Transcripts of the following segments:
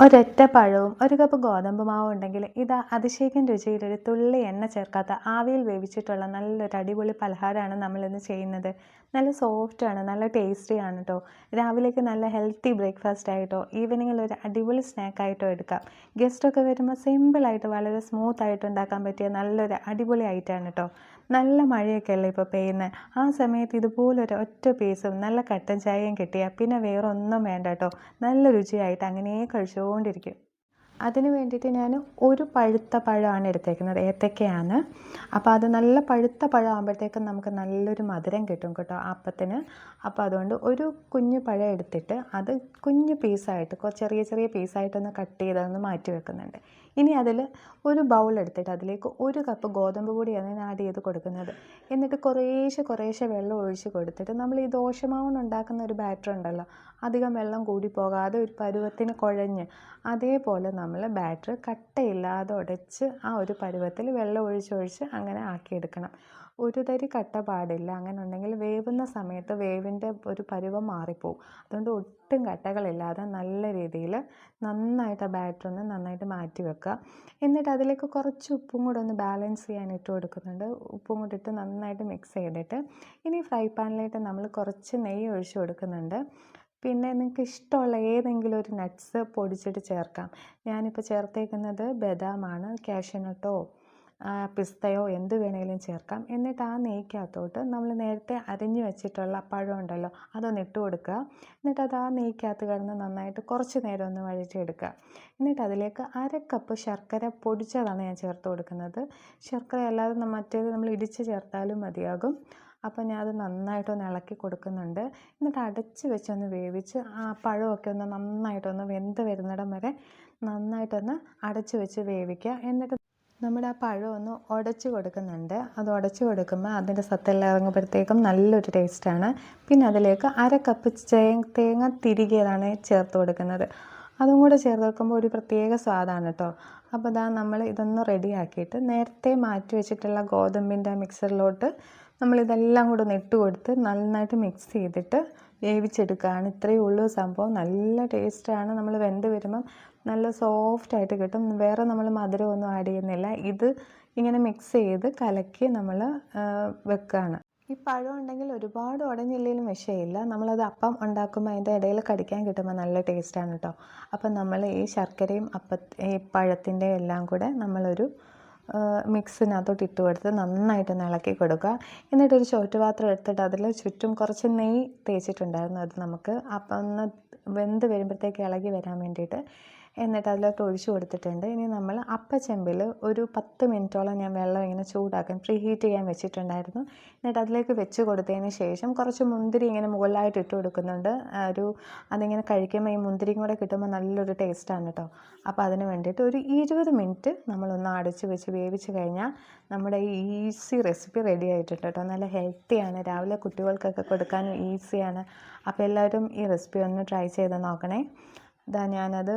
ഒരൊറ്റ പഴവും ഒരു കപ്പ് ഗോതമ്പ് മാവും ഉണ്ടെങ്കിൽ ഇത് അതിശയിക്കും രുചിയിലൊരു തുള്ളി എണ്ണ ചേർക്കാത്ത ആവിയിൽ വേവിച്ചിട്ടുള്ള നല്ലൊരു അടിപൊളി പലഹാരമാണ് നമ്മളിന്ന് ചെയ്യുന്നത്. നല്ല സോഫ്റ്റാണ്, നല്ല ടേസ്റ്റിയാണ് കേട്ടോ. രാവിലേക്ക് നല്ല ഹെൽത്തി ബ്രേക്ക്ഫാസ്റ്റ് ആയിട്ടോ ഈവനിങ്ങിൽ ഒരു അടിപൊളി സ്നാക്കായിട്ടോ എടുക്കാം. ഗസ്റ്റൊക്കെ വരുമ്പോൾ സിമ്പിളായിട്ട് വളരെ സ്മൂത്തായിട്ട് ഉണ്ടാക്കാൻ പറ്റിയ നല്ലൊരു അടിപൊളി ഐറ്റമാണ് കേട്ടോ. നല്ല മഴയൊക്കെ അല്ലേ ഇപ്പോൾ പെയ്യുന്നത്. ആ സമയത്ത് ഇതുപോലൊരു ഒറ്റ പീസും നല്ല കട്ടൻ ചായയും കിട്ടിയാൽ പിന്നെ വേറെ ഒന്നും വേണ്ട കേട്ടോ. നല്ല രുചിയായിട്ട് അങ്ങനെ കഴിച്ചുകൊണ്ടിരിക്കും. അതിന് വേണ്ടിയിട്ട് ഞാൻ ഒരു പഴുത്ത പഴമാണ് എടുത്തേക്കുന്നത്, ഏത്തക്കയാണ്. അപ്പോൾ അത് നല്ല പഴുത്ത പഴം ആകുമ്പോഴത്തേക്കും നമുക്ക് നല്ലൊരു മധുരം കിട്ടും കേട്ടോ അപ്പത്തിന്. അപ്പോൾ അതുകൊണ്ട് ഒരു കുഞ്ഞു പഴം എടുത്തിട്ട് അത് കുഞ്ഞു പീസായിട്ട് ചെറിയ ചെറിയ പീസായിട്ടൊന്ന് കട്ട് ചെയ്തൊന്ന് മാറ്റി വെക്കുന്നുണ്ട്. ഇനി അതിൽ ഒരു ബൗൾ എടുത്തിട്ട് അതിലേക്ക് ഒരു കപ്പ് ഗോതമ്പ് പൊടിയാണ് ഞാൻ ആഡ് ചെയ്ത് കൊടുക്കുന്നത്. എന്നിട്ട് കുറേശ്ശെ വെള്ളം ഒഴിച്ച് കൊടുത്തിട്ട് നമ്മൾ ഈ ദോശമാവിന് ഉണ്ടാക്കുന്ന ഒരു ബാറ്റർ ഉണ്ടല്ലോ, അധികം വെള്ളം കൂടി പോകാതെ ഒരു പരുവത്തിന് കുഴഞ്ഞ് അതേപോലെ നമ്മൾ ബാറ്റർ കട്ടയില്ലാതെ ഉടച്ച് ആ ഒരു പരുവത്തിൽ വെള്ളം ഒഴിച്ചൊഴിച്ച് അങ്ങനെ ആക്കിയെടുക്കണം. ഒരു തരി കട്ട പാടില്ല. അങ്ങനെ ഉണ്ടെങ്കിൽ വേവുന്ന സമയത്ത് വേവിൻ്റെ ഒരു പരുവം മാറിപ്പോവും. അതുകൊണ്ട് ഒട്ടും കട്ടകളില്ലാതെ നല്ല രീതിയിൽ നന്നായിട്ട് ആ ബാറ്റർ ഒന്ന് നന്നായിട്ട് മാറ്റി വെക്കുക. എന്നിട്ട് അതിലേക്ക് കുറച്ച് ഉപ്പും കൂടെ ഒന്ന് ബാലൻസ് ചെയ്യാൻ ഇട്ട് കൊടുക്കുന്നുണ്ട്. ഉപ്പും കൂടി ഇട്ട് നന്നായിട്ട് മിക്സ് ചെയ്തിട്ട് ഇനി ഫ്രൈ പാനിലേക്ക് നമ്മൾ കുറച്ച് നെയ്യ് ഒഴിച്ച് കൊടുക്കുന്നുണ്ട്. പിന്നെ നിങ്ങൾക്ക് ഇഷ്ടമുള്ള ഏതെങ്കിലും ഒരു നട്ട്സ് പൊടിച്ചിട്ട് ചേർക്കാം. ഞാനിപ്പോൾ ചേർത്തേക്കുന്നത് ബദാമാണ്. കാഷ്യൂനട്ടോ പിസ്തയോ എന്ത് വേണമെങ്കിലും ചേർക്കാം. എന്നിട്ട് ആ നെയ്ക്കകത്തോട്ട് നമ്മൾ നേരത്തെ അരിഞ്ഞു വെച്ചിട്ടുള്ള പഴം ഉണ്ടല്ലോ അതൊന്ന് ഇട്ട് കൊടുക്കുക. എന്നിട്ട് അത് ആ നെയ്ക്കകത്ത് കിടന്ന് നന്നായിട്ട് കുറച്ച് നേരം ഒന്ന് വഴറ്റിയെടുക്കുക. എന്നിട്ട് അതിലേക്ക് അര കപ്പ് ശർക്കര പൊടിച്ചതാണ് ഞാൻ ചേർത്ത് കൊടുക്കുന്നത്. ശർക്കര അല്ലാതെ മറ്റേത് നമ്മൾ ഇടിച്ച് ചേർത്താലും മതിയാകും. അപ്പോൾ ഞാൻ അത് നന്നായിട്ടൊന്ന് ഇളക്കി കൊടുക്കുന്നുണ്ട്. എന്നിട്ട് അടച്ച് വെച്ചൊന്ന് വേവിച്ച് ആ പഴമൊക്കെ ഒന്ന് നന്നായിട്ടൊന്ന് വെന്ത് വരുന്നിടം വരെ നന്നായിട്ടൊന്ന് അടച്ച് വെച്ച് വേവിക്കുക. എന്നിട്ട് നമ്മുടെ ആ പഴം ഒന്ന് ഉടച്ച് കൊടുക്കുന്നുണ്ട്. അത് ഉടച്ച് കൊടുക്കുമ്പോൾ അതിൻ്റെ സത്തെല്ലാം ഇറങ്ങുമ്പോഴത്തേക്കും നല്ലൊരു ടേസ്റ്റാണ്. പിന്നെ അതിലേക്ക് അര കപ്പ് തേങ്ങ തിരികിയതാണ് ചേർത്ത് കൊടുക്കുന്നത്. അതും കൂടെ ചേർത്ത് വെക്കുമ്പോൾ ഒരു പ്രത്യേക സ്വാദാണ് കേട്ടോ. അപ്പോൾ നമ്മൾ ഇതൊന്ന് റെഡിയാക്കിയിട്ട് നേരത്തെ മാറ്റി വെച്ചിട്ടുള്ള ഗോതമ്പിൻ്റെ മിക്സറിലോട്ട് നമ്മളിതെല്ലാം കൂടെ ഒന്ന് ഇട്ട് കൊടുത്ത് നന്നായിട്ട് മിക്സ് ചെയ്തിട്ട് വേവിച്ചെടുക്കുകയാണ്. ഇത്രയേ ഉള്ളൂ സംഭവം. നല്ല ടേസ്റ്റാണ്. നമ്മൾ വെന്ത് വരുമ്പം നല്ല സോഫ്റ്റായിട്ട് കിട്ടും. വേറെ നമ്മൾ മധുരമൊന്നും ആഡ് ചെയ്യുന്നില്ല. ഇത് ഇങ്ങനെ മിക്സ് ചെയ്ത് കലക്കി നമ്മൾ വെക്കുകയാണ്. ഈ പഴം ഉണ്ടെങ്കിൽ ഒരുപാട് ഉടഞ്ഞില്ലെങ്കിലും വിഷയമില്ല. നമ്മളത് അപ്പം ഉണ്ടാക്കുമ്പോൾ അതിൻ്റെ ഇടയിൽ കടിക്കാൻ കിട്ടുമ്പോൾ നല്ല ടേസ്റ്റാണ് കേട്ടോ. അപ്പം നമ്മൾ ഈ ശർക്കരയും ഈ പഴത്തിൻ്റെ എല്ലാം കൂടെ നമ്മളൊരു മിക്സിനകത്തോട്ട് ഇട്ട് കൊടുത്ത് നന്നായിട്ടൊന്ന് ഇളക്കി കൊടുക്കുക. എന്നിട്ടൊരു ചോറ്റുപാത്രം എടുത്തിട്ട് അതിൽ ചുറ്റും കുറച്ച് നെയ്യ് തേച്ചിട്ടുണ്ടായിരുന്നു. അത് നമുക്ക് അപ്പം ഒന്ന് വെന്ത് വരുമ്പോഴത്തേക്ക് ഇളകി വരാൻ വേണ്ടിയിട്ട് എന്നിട്ട് അതിലോട്ട് ഒഴിച്ചു കൊടുത്തിട്ടുണ്ട്. ഇനി നമ്മൾ അപ്പച്ചെമ്പിൽ ഒരു 10 മിനിറ്റോളം ഞാൻ വെള്ളം ഇങ്ങനെ ചൂടാക്കാൻ പ്രീ ഹീറ്റ് ചെയ്യാൻ വെച്ചിട്ടുണ്ടായിരുന്നു. എന്നിട്ട് അതിലേക്ക് വെച്ച് കൊടുത്തതിന് ശേഷം കുറച്ച് മുന്തിരി ഇങ്ങനെ മുകളിലായിട്ട് ഇട്ട് കൊടുക്കുന്നുണ്ട്. അതിങ്ങനെ കഴിക്കുമ്പോൾ ഈ മുന്തിരിയും കൂടെ കിട്ടുമ്പോൾ നല്ലൊരു ടേസ്റ്റാണ് കേട്ടോ. അപ്പോൾ അതിന് വേണ്ടിയിട്ട് ഒരു 20 മിനിറ്റ് നമ്മളൊന്ന് അടച്ച് വെച്ച് വേവിച്ച് കഴിഞ്ഞാൽ നമ്മുടെ ഈ ഈസി റെസിപ്പി റെഡി ആയിട്ടുണ്ട് കേട്ടോ. നല്ല ഹെൽത്തിയാണ്. രാവിലെ കുട്ടികൾക്കൊക്കെ കൊടുക്കാനും ഈസിയാണ്. അപ്പോൾ എല്ലാവരും ഈ റെസിപ്പി ഒന്ന് ട്രൈ ചെയ്ത് നോക്കണേ. ഞാനത്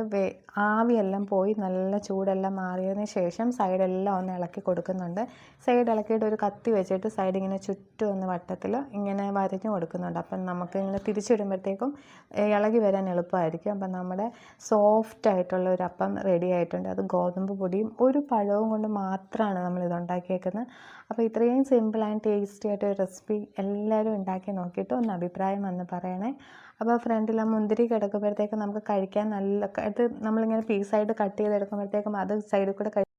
ആവിയെല്ലാം പോയി നല്ല ചൂടെല്ലാം മാറിയതിന് ശേഷം സൈഡെല്ലാം ഒന്ന് ഇളക്കി കൊടുക്കുന്നുണ്ട്. സൈഡ് ഇളക്കിയിട്ട് ഒരു കത്തി വെച്ചിട്ട് സൈഡ് ഇങ്ങനെ ചുറ്റും ഒന്ന് വട്ടത്തിൽ ഇങ്ങനെ വരഞ്ഞു കൊടുക്കുന്നുണ്ട്. അപ്പം നമുക്ക് ഇങ്ങനെ തിരിച്ചിടുമ്പോഴത്തേക്കും ഇളകി വരാൻ എളുപ്പമായിരിക്കും. അപ്പം നമ്മുടെ സോഫ്റ്റ് ആയിട്ടുള്ള ഒരു അപ്പം റെഡി ആയിട്ടുണ്ട്. അത് ഗോതമ്പ് പൊടിയും ഒരു പഴവും കൊണ്ട് മാത്രമാണ് നമ്മളിത് ഉണ്ടാക്കിയേക്കുന്നത്. അപ്പോൾ ഇത്രയും സിമ്പിൾ ആൻഡ് ടേസ്റ്റി ആയിട്ടൊരു റെസിപ്പി എല്ലാവരും ഉണ്ടാക്കി നോക്കിയിട്ട് ഒന്ന് അഭിപ്രായം വന്ന് പറയണേ. അപ്പോൾ ഫ്രണ്ടിൽ ആ മുന്തിരി കിടക്കുമ്പോഴത്തേക്കും നമുക്ക് കഴിക്കാൻ നല്ല ഇത് നമ്മളിങ്ങനെ പീസായിട്ട് കട്ട് ചെയ്തെടുക്കുമ്പോഴത്തേക്കും അത് സൈഡിൽ കൂടെ